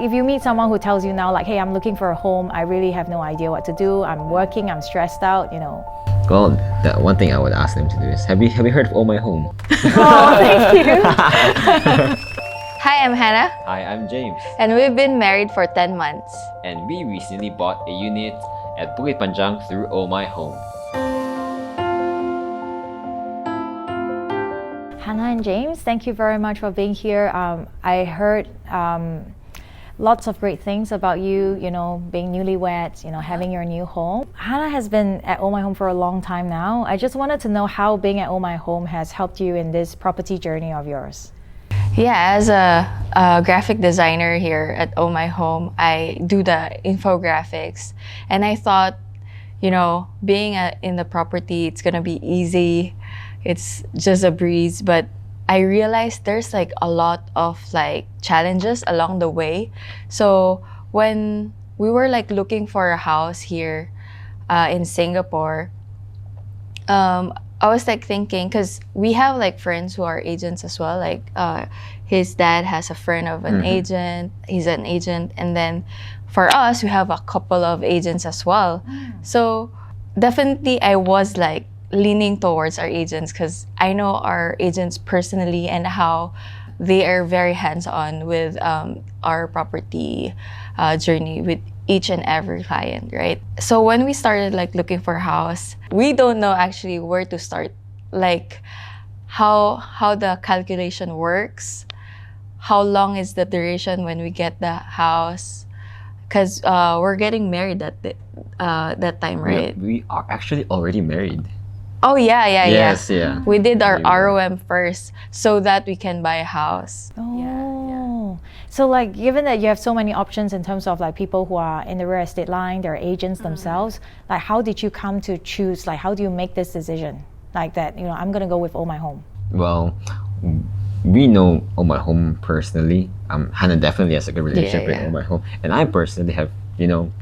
If you meet someone who tells you now, like, hey, I'm looking for a home, I really have no idea what to do, I'm working, I'm stressed out, Well, the one thing I would ask them to do is, have you heard of Ohmyhome? Oh, thank you. Hi, I'm Hannah, Hi, I'm James. and we've been married for 10 months. And we recently bought a unit at Bukit Panjang through Ohmyhome. Hannah and James, thank you very much for being here. I heard lots of great things about you, being newlyweds, having your new home. Hannah has been at Ohmyhome for a long time now. I just wanted to know how being at Ohmyhome has helped you in this property journey of yours. Yeah, as a graphic designer here at Ohmyhome, I do the infographics. And I thought, being in the property, it's gonna be easy. It's just a breeze. But I realized there's like a lot of like challenges along the way. So when we were like looking for a house here in Singapore, I was like thinking, because we have like friends who are agents as well. Like his dad has a friend of an agent. He's an agent. And then for us, we have a couple of agents as well. So definitely I was like leaning towards our agents because I know our agents personally and how they are very hands-on with our property journey with each and every client, right? So when we started like looking for a house, we don't know actually where to start, like how the calculation works, how long is the duration when we get the house, because we're getting married that time, right? We are actually already married. Oh yeah. Yes, yeah. We did our ROM first so that we can buy a house. Oh, so like given that you have so many options in terms of like people who are in the real estate line, they're agents themselves, like how did you come to choose, like how do you make this decision like that, I'm gonna go with Ohmyhome? Well, we know Ohmyhome personally. Hannah definitely has a good relationship with Ohmyhome. And I personally have,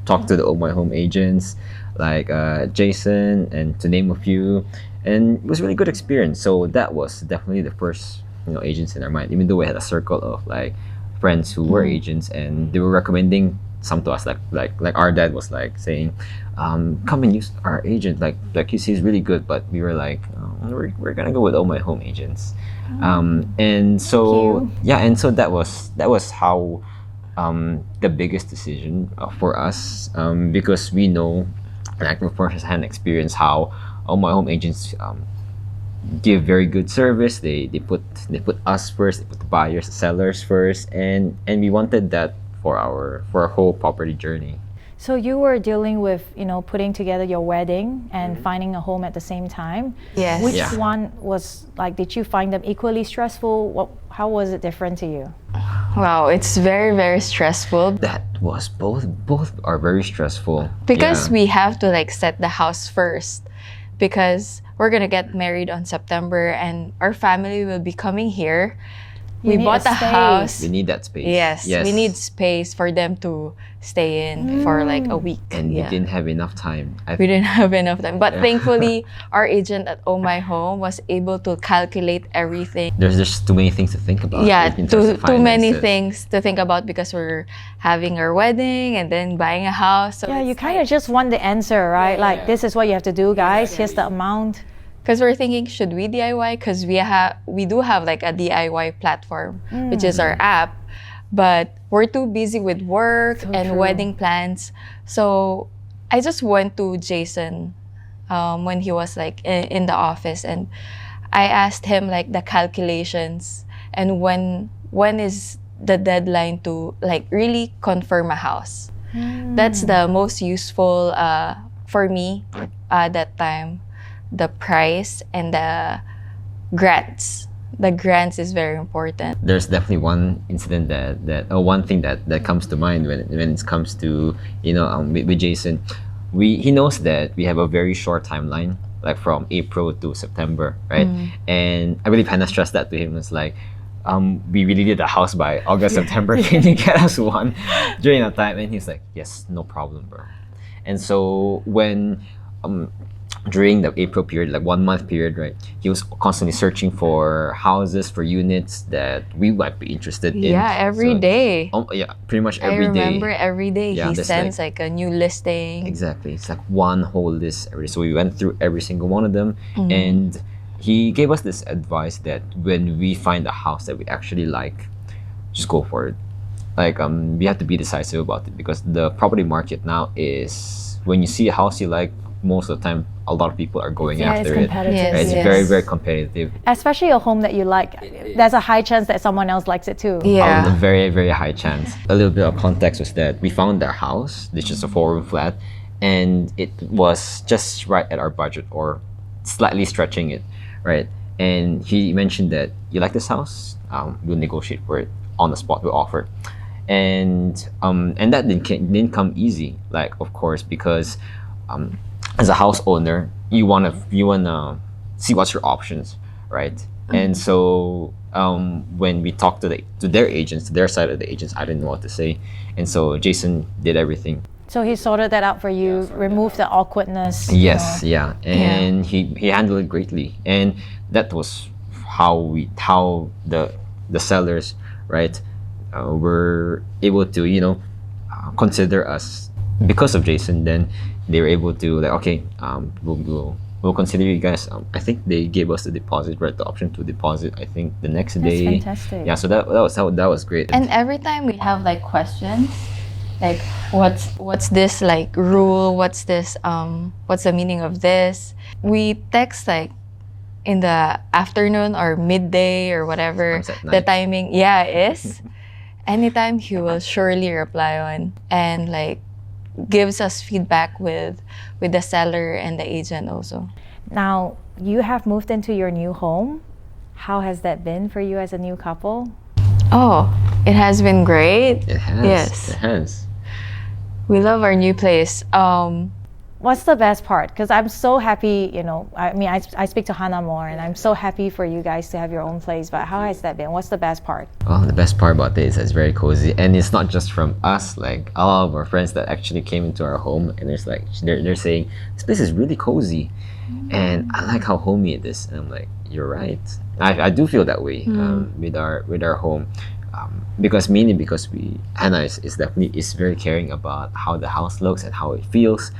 talked to the Ohmyhome agents like Jason, and to name a few, and it was a really good experience. So that was definitely the first agents in our mind, even though we had a circle of like friends who were agents, and they were recommending some to us, like our dad was like saying, come and use our agent, like he's really good. But we were like, we're gonna go with Ohmyhome agents. And so that was how the biggest decision for us, because we know, and I can first-hand experience how Ohmyhome agents give very good service. They put us first, they put the buyers, the sellers first, and we wanted that for our whole property journey. So you were dealing with, putting together your wedding and finding a home at the same time. Yes. Which one was like, did you find them equally stressful? How was it different to you? Wow, it's very, very stressful. That was both are very stressful. Because we have to like set the house first, because we're gonna get married on September and our family will be coming here. We bought the house. We need that space. Yes, we need space for them to stay in for like a week. And we didn't have enough time. We didn't have enough time. But thankfully, our agent at Ohmyhome was able to calculate everything. There's just too many things to think about. Yeah, in terms of too many finances. things to think about because we're having our wedding and then buying a house. So Yeah, you kind of just want the answer, right? This is what you have to do, guys. Here's the amount. Because we're thinking, should we DIY? Because we do have like a DIY platform, which is our app, but we're too busy with work and wedding plans. So I just went to Jason when he was like in the office, and I asked him like the calculations and when is the deadline to like really confirm a house. That's the most useful for me at that time. The price and the grants. The grants is very important. There's definitely one incident one thing that comes to mind when it comes to with Jason. He knows that we have a very short timeline, like from April to September, right? And I believe Hannah stressed that to him. It's like, we really need a house by August, September. Can you get us one during that time? And he's like, yes, no problem, bro. And so when during the April period, like 1 month period, right? He was constantly searching for houses, for units that we might be interested in. Yeah, every So, day. yeah, pretty much I every day. remember every day Yeah, he there's sends like a new listing. Exactly. It's like one whole list every day. So we went through every single one of them, and he gave us this advice that when we find a house that we actually like, just go for it. Like we have to be decisive about it, because the property market now is, when you see a house you like, most of the time a lot of people are going Yeah, after it's it. competitive. Yes, Right? It's yes. very, very competitive. Especially a home that you like, there's a high chance that someone else likes it too. A Yeah. very, very high chance. A little bit of context was that we found our house, which is a 4-room flat, and it was just right at our budget, or slightly stretching it, right? And he mentioned that, you like this house? We'll negotiate for it on the spot. We'll offer, and that didn't come easy. Like, of course, because as a house owner, you wanna see what's your options, right? And so when we talked to their agents, to their side of the agents, I didn't know what to say, and so Jason did everything. So he sorted that out for you, removed the awkwardness. Yes, yeah, and he handled it greatly, and that was how the sellers, right, were able to consider us because of Jason. Then they were able to, like, okay, we'll consider you guys. I think they gave us the deposit, right, the option to deposit. I think the next That's day. fantastic. Yeah, so that was great. And every time we have like questions, like what's this like rule? What's this what's the meaning of this? We text like in the afternoon or midday or whatever Sometimes at the night. timing is. Anytime he will surely reply on, and like gives us feedback with the seller and the agent also. Now, you have moved into your new home. How has that been for you as a new couple? Oh, it has been great. It has. Yes. It has. We love our new place. What's the best part? Because I'm so happy, I mean, I speak to Hannah more, and I'm so happy for you guys to have your own place. But how has that been? What's the best part? Well, the best part about this is it's very cozy, and it's not just from us. Like, all of our friends that actually came into our home, and there's like they're saying this place is really cozy, and I like how homey it is. And I'm like, you're right. I do feel that way with our home, because Hannah is definitely very caring about how the house looks and how it feels.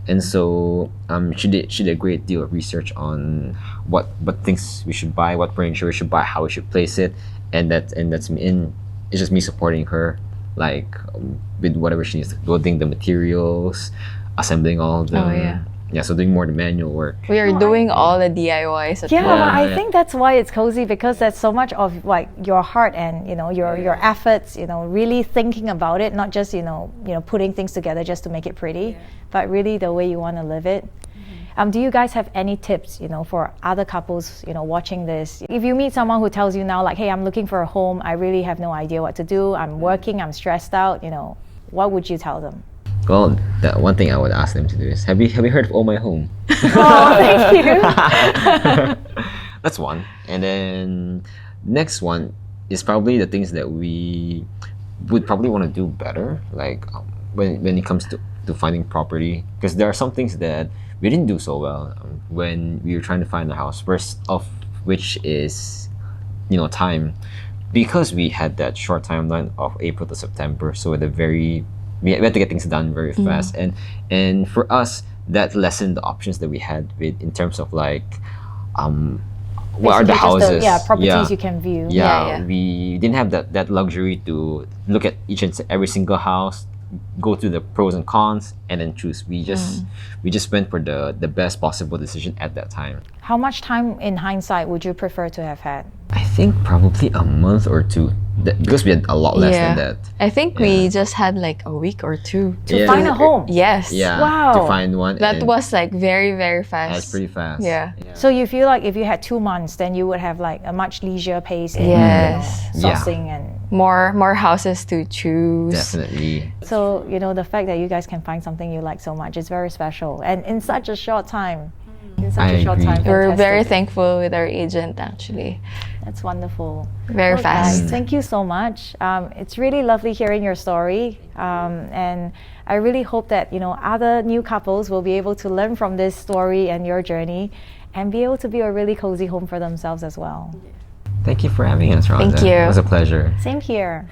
And so she did a great deal of research on what things we should buy, what furniture we should buy, how we should place it, and that's me. And it's just me supporting her, like with whatever she needs, building the materials, assembling all of them. Oh, yeah. Yeah, so doing more the manual work. We are doing all the DIYs at Yeah, home. but I Yeah. think that's why it's cozy, because there's so much of like your heart and your efforts, really thinking about it, not just putting things together just to make it pretty, but really the way you want to live it. Do you guys have any tips, for other couples, watching this? If you meet someone who tells you now, like, hey, I'm looking for a home, I really have no idea what to do, I'm working, I'm stressed out, what would you tell them? Well, that one thing I would ask them to do is, have you heard of Ohmyhome? Oh, thank you. That's one. And then next one is probably the things that we would probably want to do better, like when it comes to finding property, because there are some things that we didn't do so well when we were trying to find a house. First of which is time, because we had that short timeline of April to September. So we had to get things done very fast, and for us that lessened the options that we had in terms of like what are the Basically just houses, properties you can view. Yeah. We didn't have that luxury to look at each and every single house, go through the pros and cons, and then choose. We just went for the best possible decision at that time. How much time in hindsight would you prefer to have had? I think probably a month or two, because we had a lot less than that. I think we just had like a week or two To find a home? Yes. Yeah, Wow. to find one. That and was like very, very fast. that's pretty fast. Yeah. So you feel like if you had 2 months, then you would have like a much leisure pace in Yes. sourcing and More houses to choose. Definitely. so the fact that you guys can find something you like so much is very special, and in such a short time. in such I a short agree. time. We're very Fantastic. thankful with our agent actually. That's wonderful. Very Well, fast. guys, thank you so much. It's really lovely hearing your story, and I really hope that other new couples will be able to learn from this story and your journey, and be able to build a really cozy home for themselves as well. Thank you for having us, Rhonda. Thank you. It was a pleasure. Same here.